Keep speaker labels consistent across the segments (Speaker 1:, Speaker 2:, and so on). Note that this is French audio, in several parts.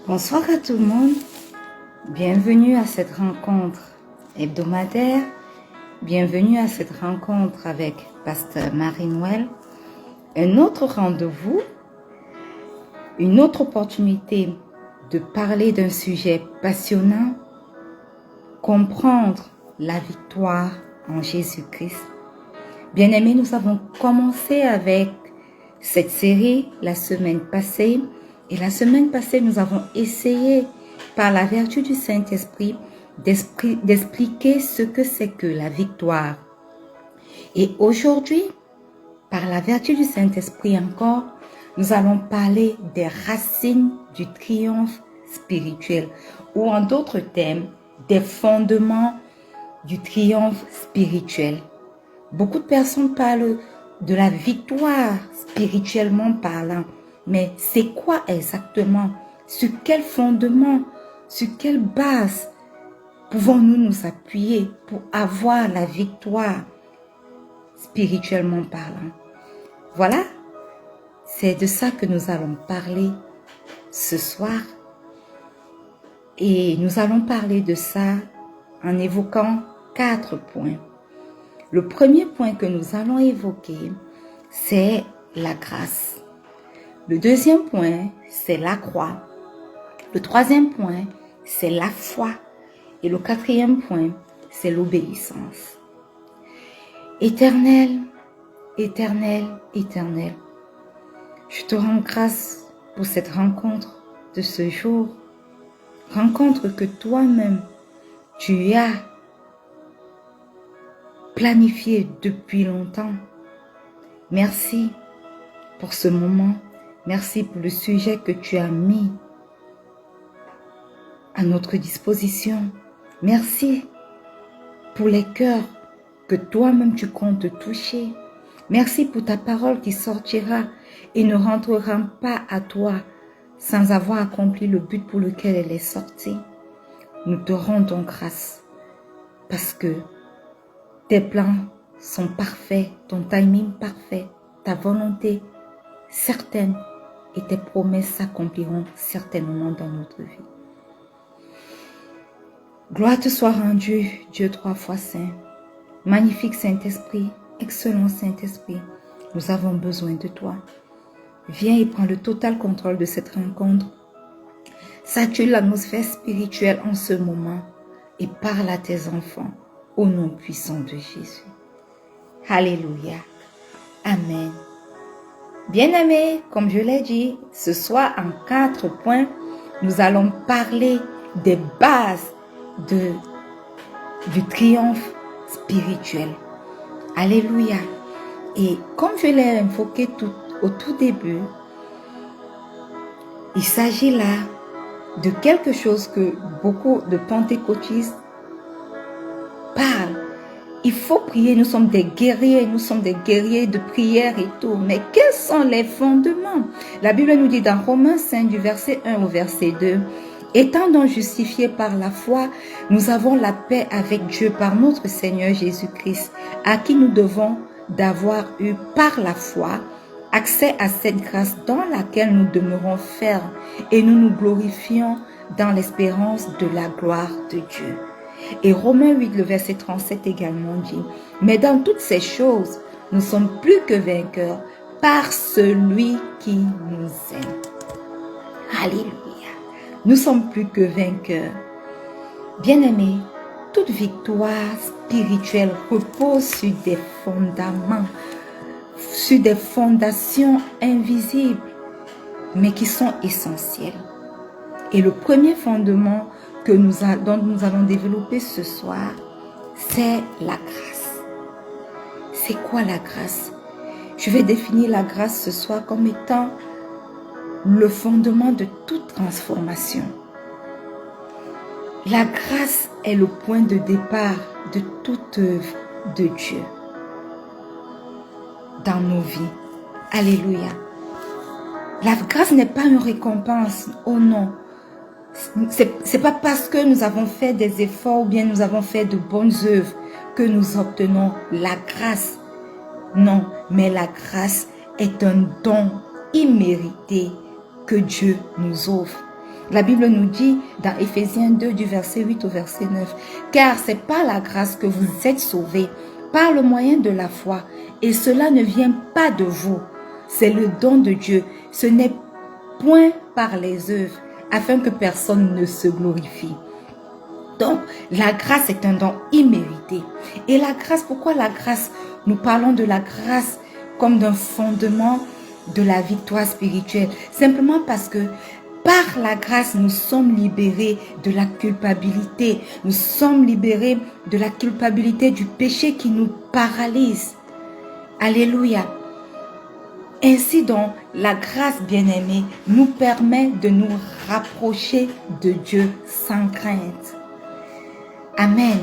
Speaker 1: Bonsoir à tout le monde, bienvenue à cette rencontre hebdomadaire, bienvenue à cette rencontre avec Pasteur Marie-Noël, un autre rendez-vous, une autre opportunité de parler d'un sujet passionnant, comprendre la victoire en Jésus-Christ. Bien-aimés, nous avons commencé avec cette série la semaine passée. Et la semaine passée, nous avons essayé, par la vertu du Saint-Esprit, d'expliquer ce que c'est que la victoire. Et aujourd'hui, par la vertu du Saint-Esprit encore, nous allons parler des racines du triomphe spirituel, ou en d'autres termes, des fondements du triomphe spirituel. Beaucoup de personnes parlent de la victoire spirituellement parlant. Mais c'est quoi exactement? Sur quel fondement? Sur quelle base pouvons-nous nous appuyer pour avoir la victoire spirituellement parlant? Voilà, c'est de ça que nous allons parler ce soir. Et nous allons parler de ça en évoquant 4 points. Le premier point que nous allons évoquer, c'est la grâce. Le deuxième point, c'est la croix. Le troisième point, c'est la foi. Et le quatrième point, c'est l'obéissance. Éternel, éternel, éternel, je te rends grâce pour cette rencontre de ce jour. Rencontre que toi-même, tu as planifiée depuis longtemps. Merci pour ce moment. Merci pour le sujet que tu as mis à notre disposition. Merci pour les cœurs que toi-même tu comptes toucher. Merci pour ta parole qui sortira et ne rentrera pas à toi sans avoir accompli le but pour lequel elle est sortie. Nous te rendons grâce parce que tes plans sont parfaits, ton timing parfait, ta volonté certaine et tes promesses s'accompliront certainement dans notre vie. Gloire te soit rendue, Dieu 3 fois saint. Magnifique Saint-Esprit, excellent Saint-Esprit, nous avons besoin de toi. Viens et prends le total contrôle de cette rencontre. Sature l'atmosphère spirituelle en ce moment et parle à tes enfants au nom puissant de Jésus. Alléluia. Amen. Bien-aimés, comme je l'ai dit, ce soir en 4 points, nous allons parler des bases du triomphe spirituel. Alléluia. Et comme je l'ai invoqué au tout début, il s'agit là de quelque chose que beaucoup de pentecôtistes parlent. Il faut prier, nous sommes des guerriers de prière et tout. Mais quels sont les fondements? La Bible nous dit dans Romains 5 du verset 1 au verset 2, « Étant donc justifiés par la foi, nous avons la paix avec Dieu par notre Seigneur Jésus-Christ, à qui nous devons d'avoir eu par la foi accès à cette grâce dans laquelle nous demeurons fermes et nous nous glorifions dans l'espérance de la gloire de Dieu. » Et Romains 8, le verset 37 également dit, « Mais dans toutes ces choses, nous sommes plus que vainqueurs par celui qui nous aime. » Alléluia. Nous sommes plus que vainqueurs. Bien-aimés, toute victoire spirituelle repose sur des fondements, sur des fondations invisibles, mais qui sont essentielles. Et le premier fondement dont nous allons développer ce soir, c'est la grâce. C'est quoi la grâce? Je vais définir la grâce ce soir comme étant le fondement de toute transformation. La grâce est le point de départ de toute œuvre de Dieu dans nos vies. Alléluia. La grâce n'est pas une récompense, oh non. C'est pas parce que nous avons fait des efforts ou bien nous avons fait de bonnes œuvres que nous obtenons la grâce. Non, mais la grâce est un don immérité que Dieu nous offre. La Bible nous dit dans Éphésiens 2 du verset 8 au verset 9, « Car c'est par la grâce que vous êtes sauvés, par le moyen de la foi, et cela ne vient pas de vous, c'est le don de Dieu, ce n'est point par les œuvres, afin que personne ne se glorifie. » Donc, la grâce est un don immérité. Et la grâce, pourquoi la grâce? Nous parlons de la grâce comme d'un fondement de la victoire spirituelle. Simplement parce que par la grâce, nous sommes libérés de la culpabilité. Nous sommes libérés de la culpabilité du péché qui nous paralyse. Alléluia. Ainsi donc, la grâce bien-aimée nous permet de nous rapprocher de Dieu sans crainte. Amen.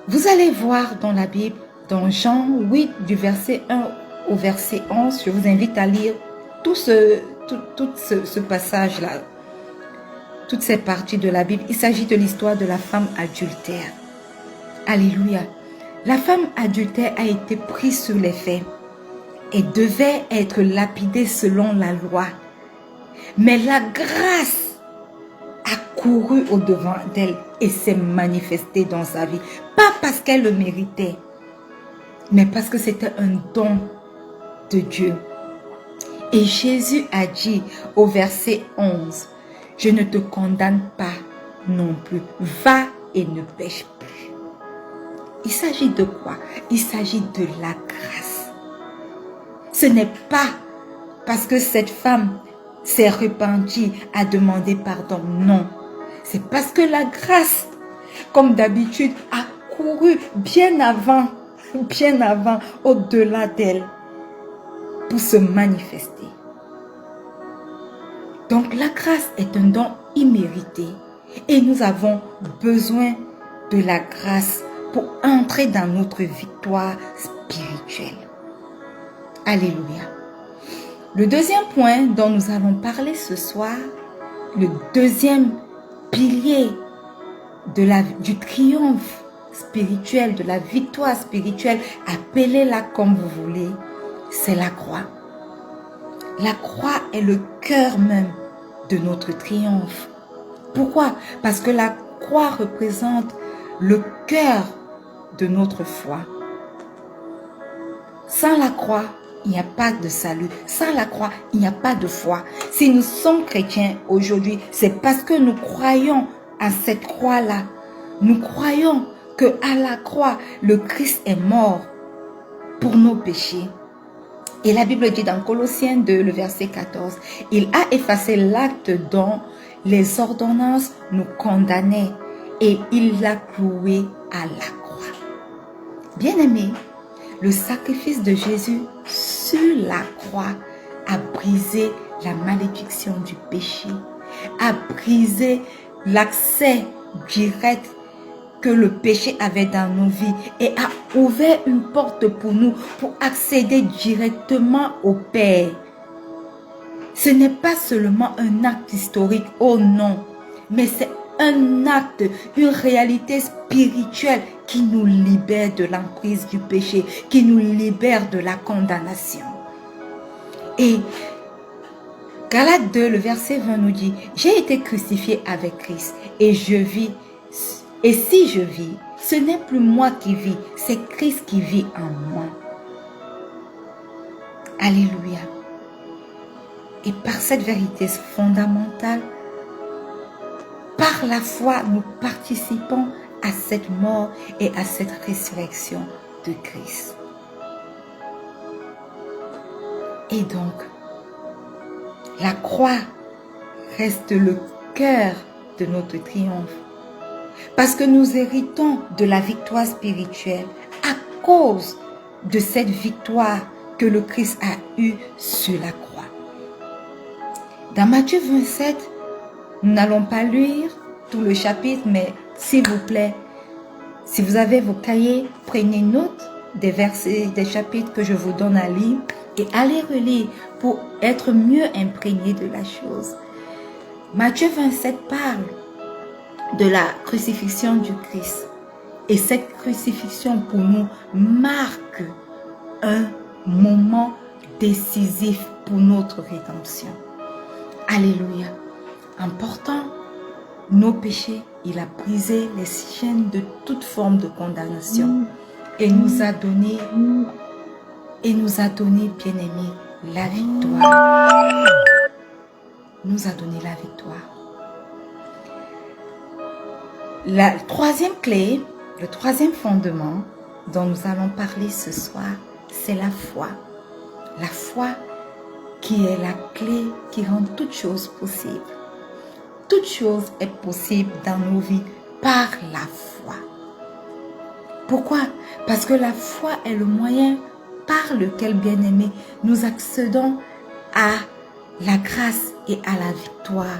Speaker 1: Vous allez voir dans la Bible, dans Jean 8, du verset 1 au verset 11, je vous invite à lire tout ce passage-là, toutes ces parties de la Bible. Il s'agit de l'histoire de la femme adultère. Alléluia. La femme adultère a été prise sur les faits et devait être lapidée selon la loi. Mais la grâce a couru au-devant d'elle et s'est manifestée dans sa vie. Pas parce qu'elle le méritait, mais parce que c'était un don de Dieu. Et Jésus a dit au verset 11, « Je ne te condamne pas non plus. Va et ne pêche plus. » Il s'agit de quoi? Il s'agit de la grâce. Ce n'est pas parce que cette femme s'est repentie, a demandé pardon. Non. C'est parce que la grâce, comme d'habitude, a couru bien avant, au-delà d'elle, pour se manifester. Donc la grâce est un don immérité et nous avons besoin de la grâce pour entrer dans notre victoire spirituelle. Alléluia. Le deuxième point dont nous allons parler ce soir, le deuxième pilier du triomphe spirituel, de la victoire spirituelle, appelez-la comme vous voulez, c'est la croix. La croix est le cœur même de notre triomphe. Pourquoi? Parce que la croix représente le cœur de notre foi. Sans la croix, il n'y a pas de salut. Sans la croix, il n'y a pas de foi. Si nous sommes chrétiens aujourd'hui, c'est parce que nous croyons à cette croix-là. Nous croyons qu'à la croix, le Christ est mort pour nos péchés. Et la Bible dit dans Colossiens 2, le verset 14, « Il a effacé l'acte dont les ordonnances nous condamnaient et il l'a cloué à la croix. » Bien-aimés, le sacrifice de Jésus sur la croix a brisé la malédiction du péché, a brisé l'accès direct que le péché avait dans nos vies et a ouvert une porte pour nous pour accéder directement au Père. Ce n'est pas seulement un acte historique, oh non, mais c'est un acte, une réalité spirituelle qui nous libère de l'emprise du péché, qui nous libère de la condamnation. Et Galates 2, le verset 20 nous dit, « J'ai été crucifié avec Christ et je vis. Et si je vis, ce n'est plus moi qui vis, c'est Christ qui vit en moi. » Alléluia. Et par cette vérité fondamentale, par la foi, nous participons à cette mort et à cette résurrection de Christ. Et donc, la croix reste le cœur de notre triomphe. Parce que nous héritons de la victoire spirituelle à cause de cette victoire que le Christ a eue sur la croix. Dans Matthieu 27, nous n'allons pas lire tout le chapitre, mais s'il vous plaît, si vous avez vos cahiers, prenez note des versets, des chapitres que je vous donne à lire et allez relire pour être mieux imprégné de la chose. Matthieu 27 parle de la crucifixion du Christ. Et cette crucifixion pour nous marque un moment décisif pour notre rédemption. Alléluia. En portant nos péchés, il a brisé les chaînes de toute forme de condamnation et nous a donné, bien-aimé, la victoire. Nous a donné la victoire. La troisième clé, le troisième fondement dont nous allons parler ce soir, c'est la foi. La foi qui est la clé qui rend toute chose possible. Toute chose est possible dans nos vies par la foi. Pourquoi? Parce que la foi est le moyen par lequel, bien-aimés, nous accédons à la grâce et à la victoire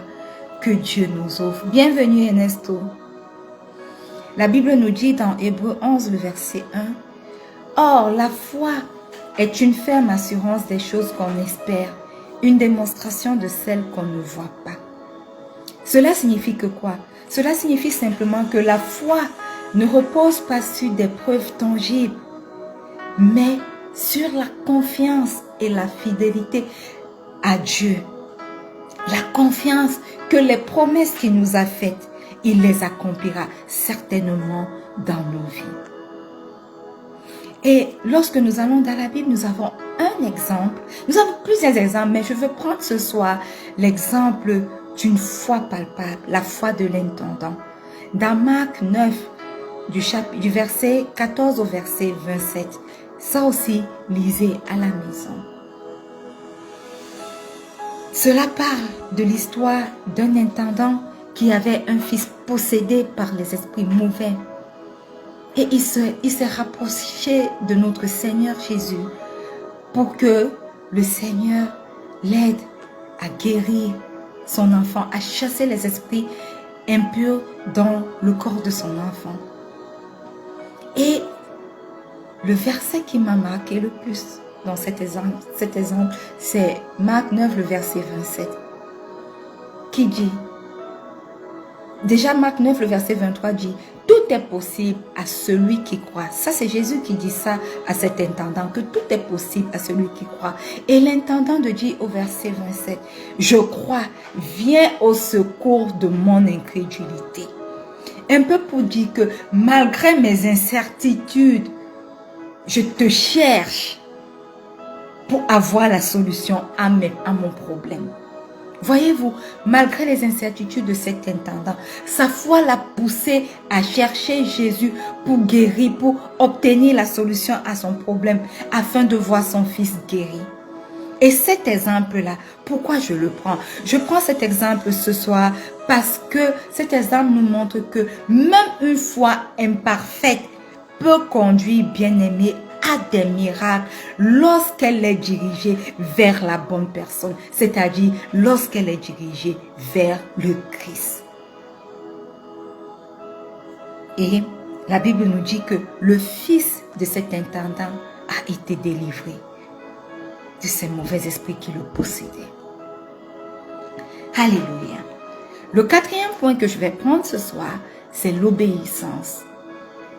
Speaker 1: que Dieu nous offre. Bienvenue Ernesto. La Bible nous dit dans Hébreux 11, le verset 1, « Or, la foi est une ferme assurance des choses qu'on espère, une démonstration de celles qu'on ne voit pas. » Cela signifie que quoi? Cela signifie simplement que la foi ne repose pas sur des preuves tangibles, mais sur la confiance et la fidélité à Dieu. La confiance que les promesses qu'il nous a faites, il les accomplira certainement dans nos vies. Et lorsque nous allons dans la Bible, nous avons un exemple. Nous avons plusieurs exemples, mais je veux prendre ce soir l'exemple d'une foi palpable, la foi de l'intendant. Dans Marc 9, du verset 14 au verset 27, ça aussi, lisez à la maison. Cela parle de l'histoire d'un intendant qui avait un fils possédé par les esprits mauvais. Et il s'est rapproché de notre Seigneur Jésus pour que le Seigneur l'aide à guérir son enfant, à chasser les esprits impurs dans le corps de son enfant. Et le verset qui m'a marqué le plus dans cet exemple, c'est Marc 9, le verset 27, qui dit, déjà Marc 9, le verset 23 dit, « Tout est possible à celui qui croit. » Ça, c'est Jésus qui dit ça à cet intendant, que tout est possible à celui qui croit. Et l'intendant de dire au verset 27, « Je crois, viens au secours de mon incrédulité. » Un peu pour dire que malgré mes incertitudes, je te cherche pour avoir la solution à mon problème. Voyez-vous, malgré les incertitudes de cet intendant, sa foi l'a poussé à chercher Jésus pour guérir, pour obtenir la solution à son problème, afin de voir son fils guéri. Et cet exemple-là, pourquoi je le prends? Je prends cet exemple ce soir parce que cet exemple nous montre que même une foi imparfaite peut conduire, bien-aimé, à des miracles lorsqu'elle est dirigée vers la bonne personne, c'est-à-dire lorsqu'elle est dirigée vers le Christ. Et la Bible nous dit que le fils de cet intendant a été délivré de ces mauvais esprits qui le possédaient. Alléluia. Le quatrième point que je vais prendre ce soir, c'est l'obéissance.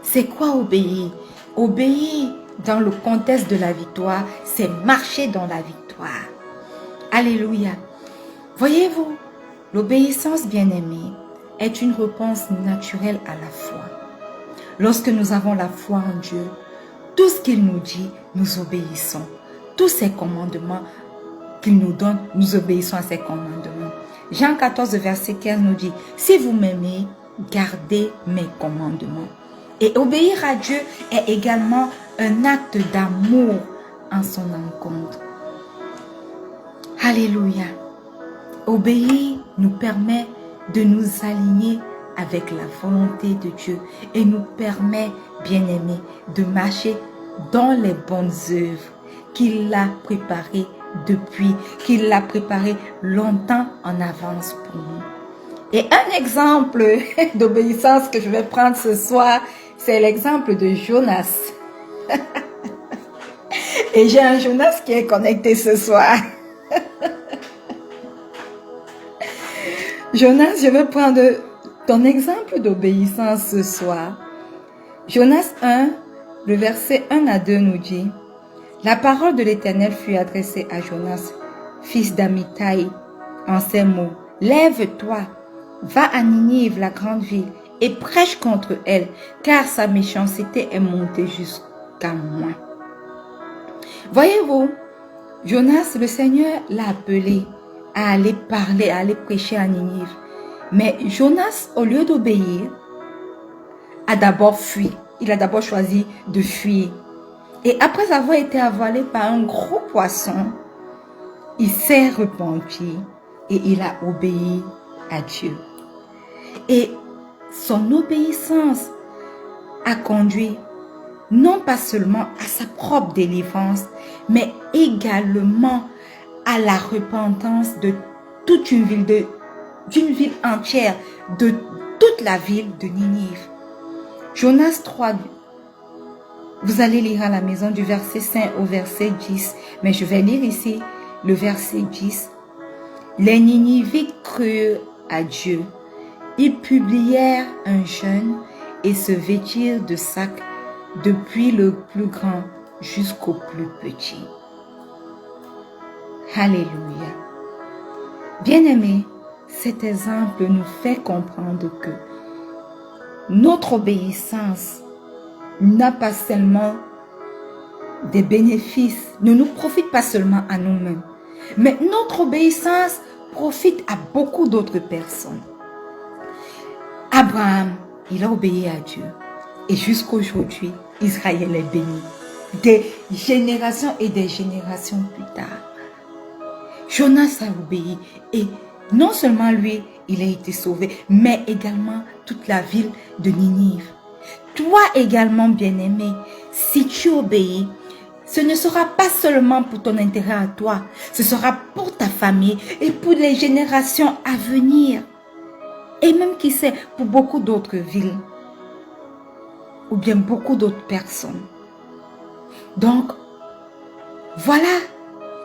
Speaker 1: C'est quoi obéir? Obéir dans le contexte de la victoire, c'est marcher dans la victoire. Alléluia. Voyez-vous, l'obéissance, bien-aimée, est une réponse naturelle à la foi. Lorsque nous avons la foi en Dieu, tout ce qu'il nous dit, nous obéissons. Tous ses commandements qu'il nous donne, nous obéissons à ses commandements. Jean 14, verset 15 nous dit, « Si vous m'aimez, gardez mes commandements. » Et obéir à Dieu est également un acte d'amour en son encontre. Alléluia. Obéir nous permet de nous aligner avec la volonté de Dieu et nous permet, bien-aimés, de marcher dans les bonnes œuvres qu'il a préparées qu'il l'a préparé longtemps en avance pour nous. Et un exemple d'obéissance que je vais prendre ce soir, c'est l'exemple de Jonas. Et j'ai un Jonas qui est connecté ce soir. Jonas, je vais prendre ton exemple d'obéissance ce soir. Jonas 1, le verset 1 à 2 nous dit, « La parole de l'Éternel fut adressée à Jonas, fils d'Amittai, en ces mots, Lève-toi, va à Ninive, la grande ville, et prêche contre elle, car sa méchanceté est montée jusqu'à moi. » Voyez-vous, Jonas, le Seigneur l'a appelé à aller parler, à aller prêcher à Ninive. Mais Jonas, au lieu d'obéir, a d'abord fui. Il a d'abord choisi de fuir. Et après avoir été avalé par un gros poisson, il s'est repenti et il a obéi à Dieu. Et son obéissance a conduit non pas seulement à sa propre délivrance, mais également à la repentance de toute une ville, d'une ville entière, de toute la ville de Ninive. Jonas 3, vous allez lire à la maison du verset 5 au verset 10, mais je vais lire ici le verset 10. Les Ninivites crurent à Dieu. Ils publièrent un jeûne et se vêtirent de sacs depuis le plus grand jusqu'au plus petit. Alléluia. Bien-aimés, cet exemple nous fait comprendre que notre obéissance n'a pas seulement des bénéfices, ne nous profite pas seulement à nous-mêmes, mais notre obéissance profite à beaucoup d'autres personnes. Abraham, il a obéi à Dieu et jusqu'aujourd'hui, Israël est béni. Des générations et des générations plus tard. Jonas a obéi et non seulement lui, il a été sauvé, mais également toute la ville de Ninive. Toi également, bien-aimé, si tu obéis, ce ne sera pas seulement pour ton intérêt à toi, ce sera pour ta famille et pour les générations à venir. Et même, qui sait, pour beaucoup d'autres villes ou bien beaucoup d'autres personnes. Donc, voilà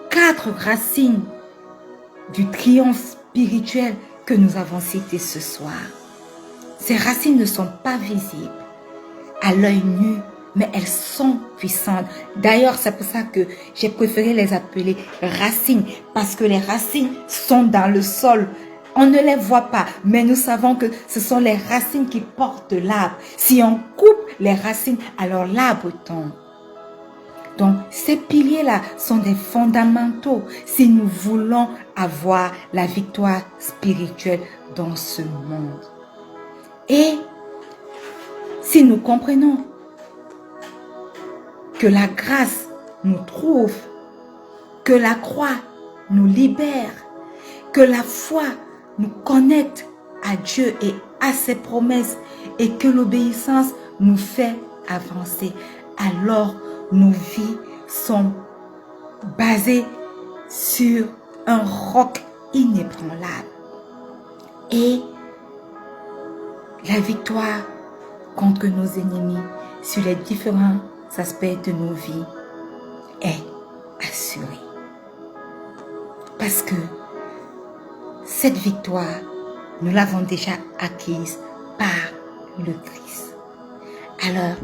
Speaker 1: 4 racines du triomphe spirituel que nous avons cité ce soir. Ces racines ne sont pas visibles à l'œil nu, mais elles sont puissantes. D'ailleurs, c'est pour ça que j'ai préféré les appeler racines, parce que les racines sont dans le sol. On ne les voit pas, mais nous savons que ce sont les racines qui portent l'arbre. Si on coupe les racines, alors l'arbre tombe. Donc, ces piliers-là sont des fondamentaux si nous voulons avoir la victoire spirituelle dans ce monde. Et si nous comprenons que la grâce nous trouve, que la croix nous libère, que la foi nous connecte à Dieu et à ses promesses et que l'obéissance nous fait avancer, alors nos vies sont basées sur un roc inébranlable. Et la victoire contre nos ennemis sur les différents aspects de nos vies est assurée. Parce que cette victoire, nous l'avons déjà acquise par le Christ. Alors,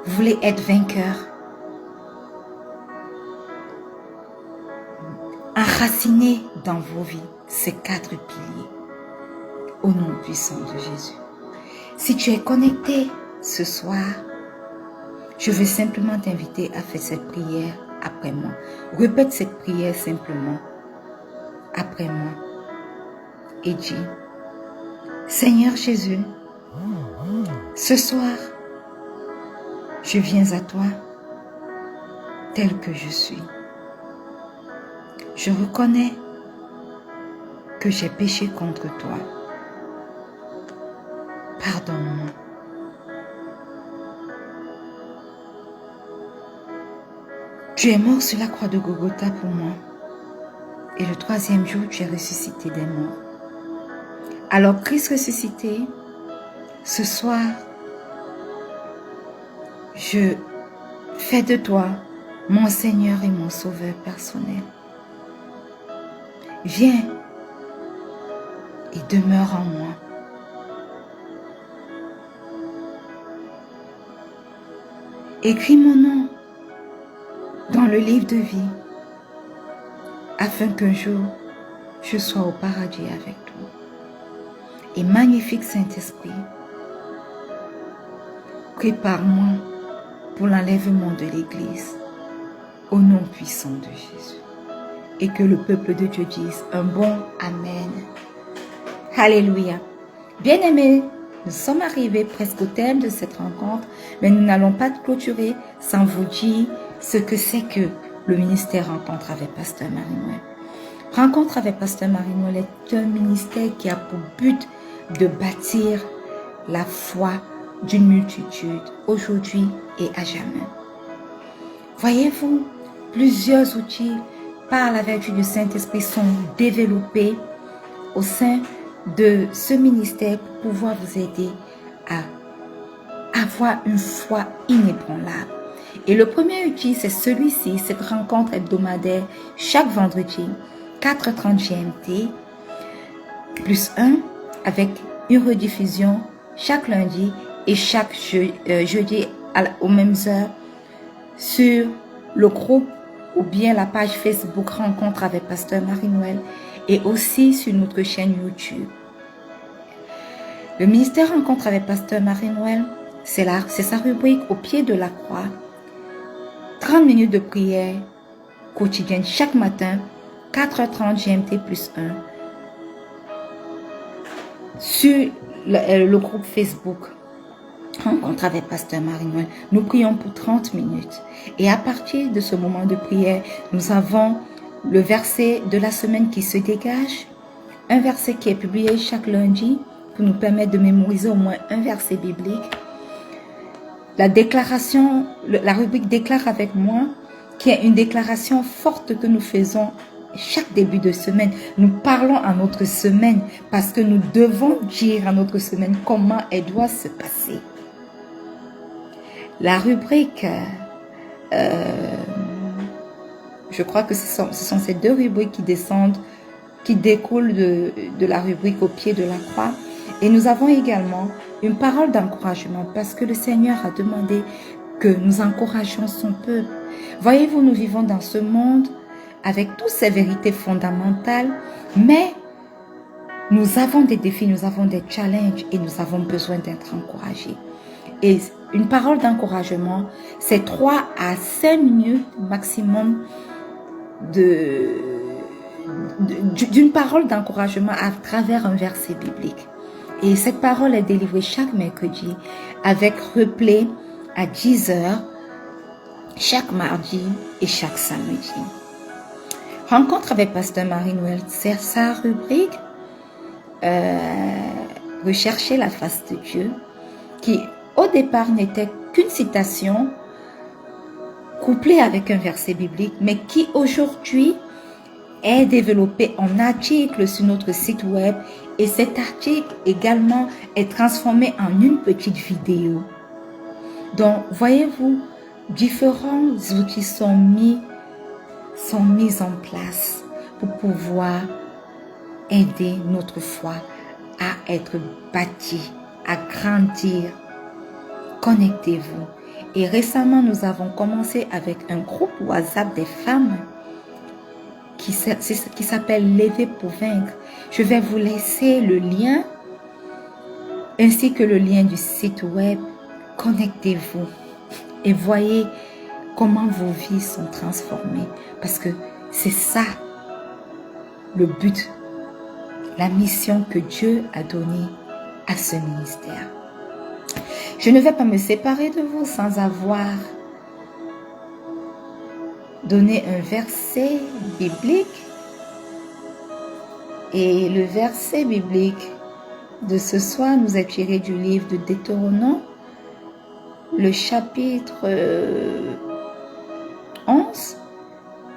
Speaker 1: vous voulez être vainqueur? Enracinez dans vos vies ces 4 piliers au nom puissant de Jésus. Si tu es connecté ce soir, je veux simplement t'inviter à faire cette prière après moi. Répète cette prière simplement après moi et dis: Seigneur Jésus, ce soir, je viens à toi tel que je suis. Je reconnais que j'ai péché contre toi. Pardonne-moi. Tu es mort sur la croix de Golgotha pour moi. Et le 3e jour, tu es ressuscité des morts. Alors, Christ ressuscité, ce soir, je fais de toi mon Seigneur et mon Sauveur personnel. Viens et demeure en moi. Écris mon nom dans le livre de vie, afin qu'un jour, je sois au paradis avec toi. Et magnifique Saint-Esprit, prépare-moi pour l'enlèvement de l'Église, au nom puissant de Jésus. Et que le peuple de Dieu dise un bon Amen. Alléluia. Bien-aimés, nous sommes arrivés presque au terme de cette rencontre, mais nous n'allons pas clôturer sans vous dire ce que c'est que le ministère Rencontre avec Pasteur Marie-Noël. Rencontre avec Pasteur Marie-Noël est un ministère qui a pour but de bâtir la foi d'une multitude aujourd'hui et à jamais. Voyez-vous, plusieurs outils par la vertu du Saint-Esprit sont développés au sein de ce ministère pour pouvoir vous aider à avoir une foi inébranlable. Et le premier outil, c'est celui-ci, cette rencontre hebdomadaire chaque vendredi, 4h30 GMT, plus 1, avec une rediffusion chaque lundi et chaque jeudi aux mêmes heures sur le groupe ou bien la page Facebook Rencontre avec Pasteur Marie-Noël et aussi sur notre chaîne YouTube. Le ministère Rencontre avec Pasteur Marie-Noël, c'est sa rubrique au pied de la croix. 30 minutes de prière quotidienne chaque matin, 4h30 GMT plus 1, sur le groupe Facebook Rencontre avec Pasteur Marie-Noël. Nous prions pour 30 minutes. Et à partir de ce moment de prière, nous avons le verset de la semaine qui se dégage, un verset qui est publié chaque lundi pour nous permettre de mémoriser au moins un verset biblique. La déclaration, la rubrique Déclare avec moi, qui est une déclaration forte que nous faisons chaque début de semaine. Nous parlons à notre semaine parce que nous devons dire à notre semaine comment elle doit se passer. La rubrique, je crois que ce sont ces deux rubriques qui descendent, qui découlent de la rubrique au pied de la croix. Et nous avons également une parole d'encouragement parce que le Seigneur a demandé que nous encouragions son peuple. Voyez-vous, nous vivons dans ce monde avec toutes ces vérités fondamentales, mais nous avons des défis, nous avons des challenges et nous avons besoin d'être encouragés. Et une parole d'encouragement, c'est 3 à 5 minutes maximum d'une parole d'encouragement à travers un verset biblique. Et cette parole est délivrée chaque mercredi avec replay à 10h chaque mardi et chaque samedi. Rencontre avec Pasteur Marie-Noël, c'est sa rubrique Rechercher la face de Dieu, qui au départ n'était qu'une citation couplée avec un verset biblique, mais qui aujourd'hui est développé en article sur notre site web et cet article également est transformé en une petite vidéo. Donc, voyez-vous, différents outils sont mis en place pour pouvoir aider notre foi à être bâtie, à grandir. Connectez-vous. Et récemment, nous avons commencé avec un groupe WhatsApp des femmes qui s'appelle Lever pour vaincre. Je vais vous laisser le lien ainsi que le lien du site web. Connectez-vous et voyez comment vos vies sont transformées. Parce que c'est ça le but, la mission que Dieu a donnée à ce ministère. Je ne vais pas me séparer de vous sans avoir donné un verset biblique. Et le verset biblique de ce soir nous est tiré du livre de Deutéronome, le chapitre 11.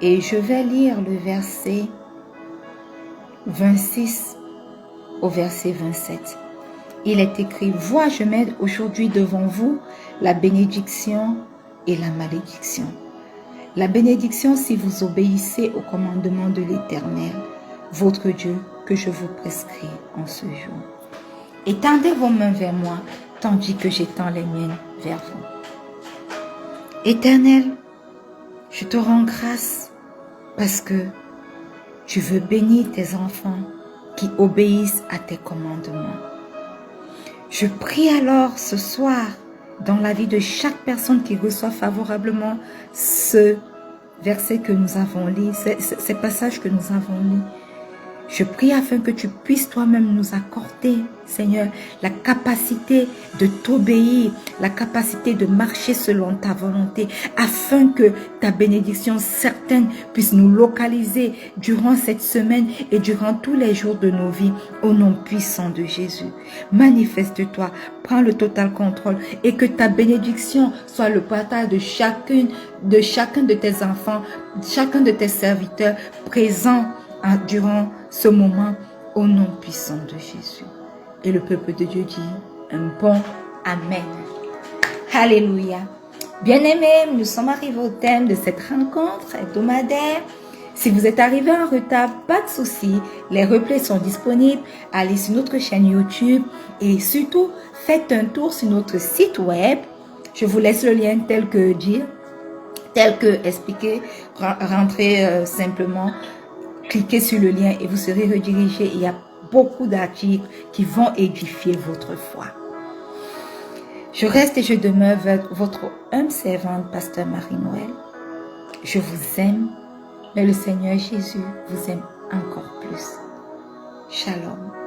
Speaker 1: Et je vais lire le verset 26 au verset 27. Il est écrit, « Vois, je mets aujourd'hui devant vous la bénédiction et la malédiction. La bénédiction si vous obéissez au commandement de l'Éternel, votre Dieu, que je vous prescris en ce jour. Étendez vos mains vers moi, tandis que j'étends les miennes vers vous. Éternel, je te rends grâce parce que Tu veux bénir tes enfants qui obéissent à tes commandements. Je prie alors ce soir dans la vie de chaque personne qui reçoit favorablement ce verset que nous avons lu, ces passages que nous avons lus. Je prie afin que tu puisses toi-même nous accorder, Seigneur, la capacité de t'obéir, la capacité de marcher selon ta volonté, afin que ta bénédiction certaine puisse nous localiser durant cette semaine et durant tous les jours de nos vies, au nom puissant de Jésus. Manifeste-toi, prends le total contrôle et que ta bénédiction soit le partage de chacun de tes enfants, chacun de tes serviteurs présents durant ce moment, au nom puissant de Jésus. Et le peuple de Dieu dit un bon Amen. Alléluia. Bien-aimés, nous sommes arrivés au thème de cette rencontre hebdomadaire. Si vous êtes arrivé en retard, pas de souci. Les replays sont disponibles. Allez sur notre chaîne YouTube et surtout, faites un tour sur notre site web. Je vous laisse le lien tel que expliqué. Rentrez simplement. Cliquez sur le lien et vous serez redirigé. Il y a beaucoup d'articles qui vont édifier votre foi. Je reste et je demeure votre humble servante, Pasteur Marie-Noël. Je vous aime, mais le Seigneur Jésus vous aime encore plus. Shalom.